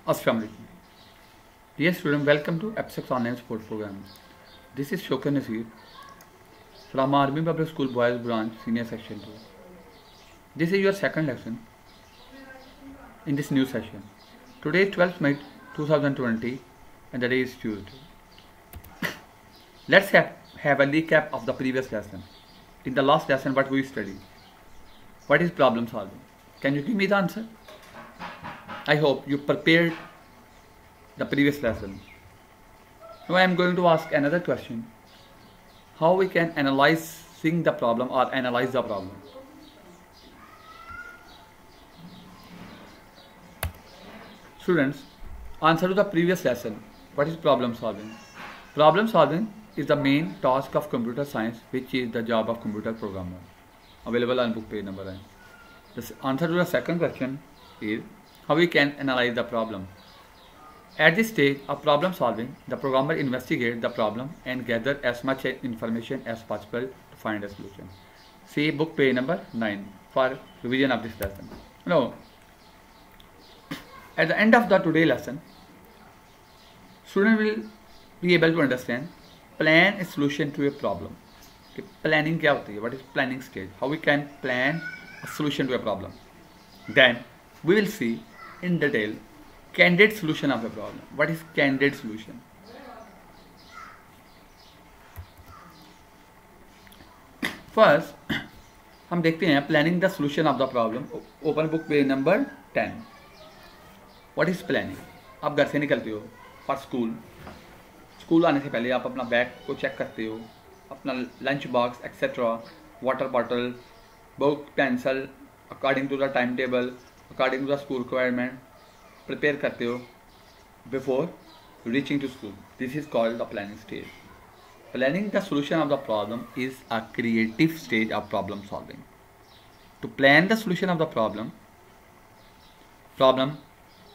Assalamu alaikum. Dear student, welcome to APSEX online support program. This is Shokar Nasir from Army Public School Boys Branch Senior Section 2. This is your second lesson in this new session. Today is 12th May 2020 and the day is Tuesday. Let's have a recap of the previous lesson. In the last lesson, what we studied? What is problem solving? Can you give me the answer? I hope you prepared the previous lesson. Now I am going to ask another question. How we can analyze the problem or analyze the problem? Students, answer to the previous lesson. What is problem solving? Problem solving is the main task of computer science, which is the job of computer programmer. Available on book page number 9. The answer to the second question is how we can analyze the problem. At this stage of problem solving, the programmer investigates the problem and gathers as much information as possible to find a solution. See book page number 9 for revision of this lesson. Now, at the end of the today lesson, student will be able to understand plan a solution to a problem. Okay, planning क्या होती है? What is planning stage? How we can plan a solution to a problem. Then we will see in detail candidate solution of a problem. What is candidate solution? First, हम देखते हैं planning the solution of the problem. Open book page number 10. What is planning? आप घर से निकलते हो for school. School आने से पहले आप अपना बैग को चेक करते हो, अपना lunch box etcetera, water bottle, book, pencil, according to the time table, according to the school requirement prepare करते हो before reaching to school. This is called the planning stage. Planning the solution of the problem is a creative stage of problem solving. To plan the solution of the problem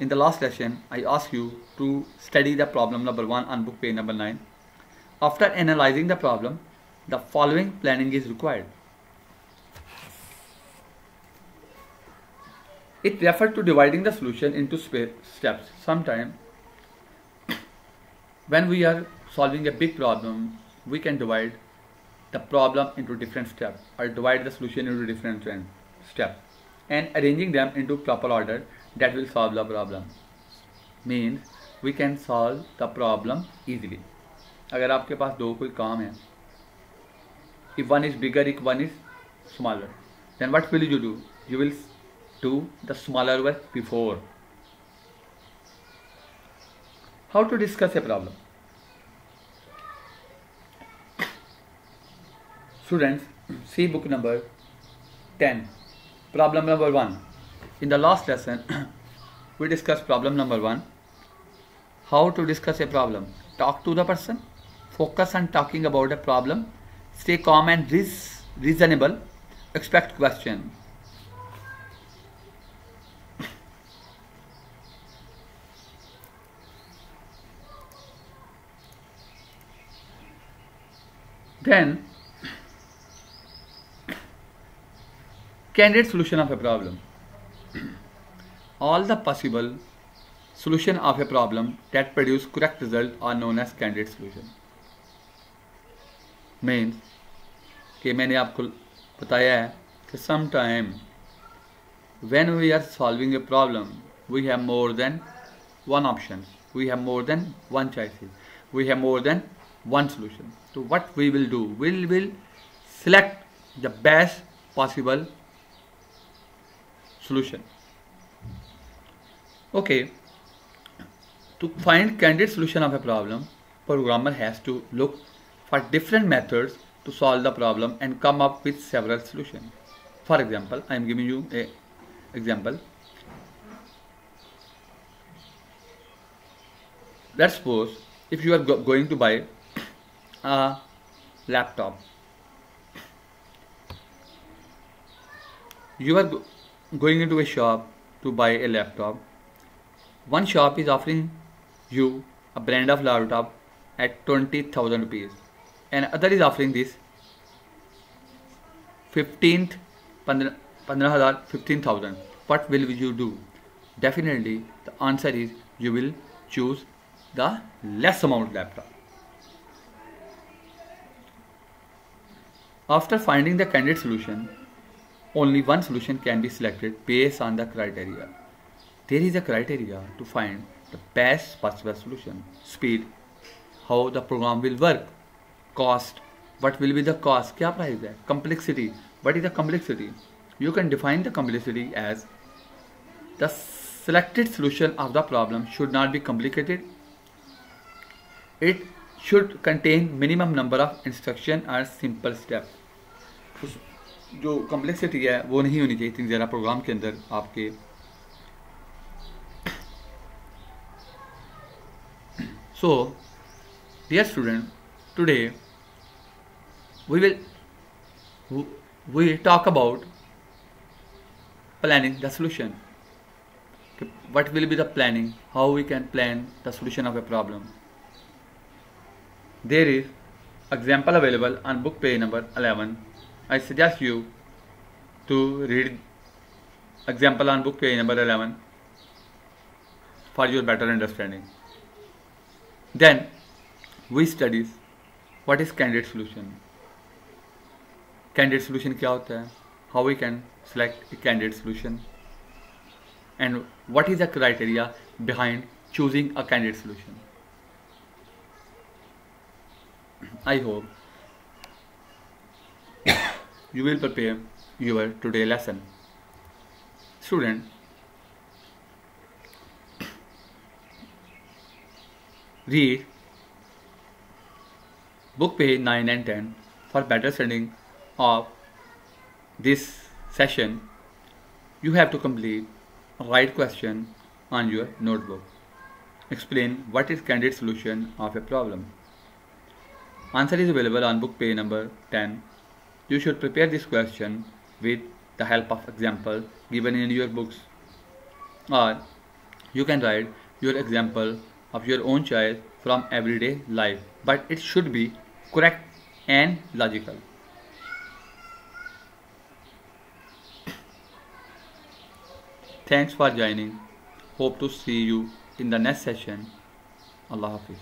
in the last lesson, I asked you to study the problem number 1 on book page number 9. After analyzing the problem, the following planning is required. It refers to dividing the solution into steps. Sometimes, when we are solving a big problem, we can divide the problem into different steps or divide the solution into different steps and arranging them into proper order that will solve the problem. Means we can solve the problem easily. अगर आपके पास दो कोई काम है, if one is bigger, if one is smaller, then what will you do? You will do the smaller work before. How to discuss a problem? Students, see book number 10. Problem number 1. In the last lesson, we discussed problem number 1. How to discuss a problem. Talk to the person. Focus on talking about a problem. Stay calm and reasonable. Expect question. Then, candidate solution of a problem. All the possible solution of a problem that produce correct result are known as candidate solution. Means कि मैंने आपको बताया है कि sometime when we are solving a problem, we have more than one option, we have more than one choices, we have more than one solution. So what we will do? We will select the best possible solution. Okay, to find candidate solution of a problem, programmer has to look for different methods to solve the problem and come up with several solutions. For example, I am giving you a example. Let's suppose if you are going to buy a laptop, you are going into a shop to buy a laptop. One shop is offering you a brand of laptop at 20,000 rupees and other is offering this 15,000. What will you do? Definitely the answer is you will choose the less amount laptop. After finding the candidate solution, only one solution can be selected based on the criteria. There is a criteria to find the best possible solution. Speed, how the program will work. Cost, what will be the cost, क्या price है. Complexity, what is the complexity? You can define the complexity as the selected solution of the problem should not be complicated. It should contain minimum number of instruction or simple step. जो complexity है वो नहीं होनी चाहिए इतनी ज़्यादा programme के अंदर आपके. So, dear student, today we talk about planning the solution. What will be the planning? How we can plan the solution of a problem? There is example available on book page number 11. I suggest you to read example on book page number 11 for your better understanding. Then we studies what is candidate solution. Candidate solution क्या होता है? How we can select a candidate solution, and what is the criteria behind choosing a candidate solution. I hope you will prepare your today lesson. Student, read book page 9 and 10 for better studying of this session. You have to complete a right question on your notebook. Explain what is candidate solution of a problem. Answer is available on book page number 10. You should prepare this question with the help of example given in your books, or you can write your example of your own choice from everyday life, but it should be correct and logical. Thanks for joining. Hope to see you in the next session. Allah Hafiz.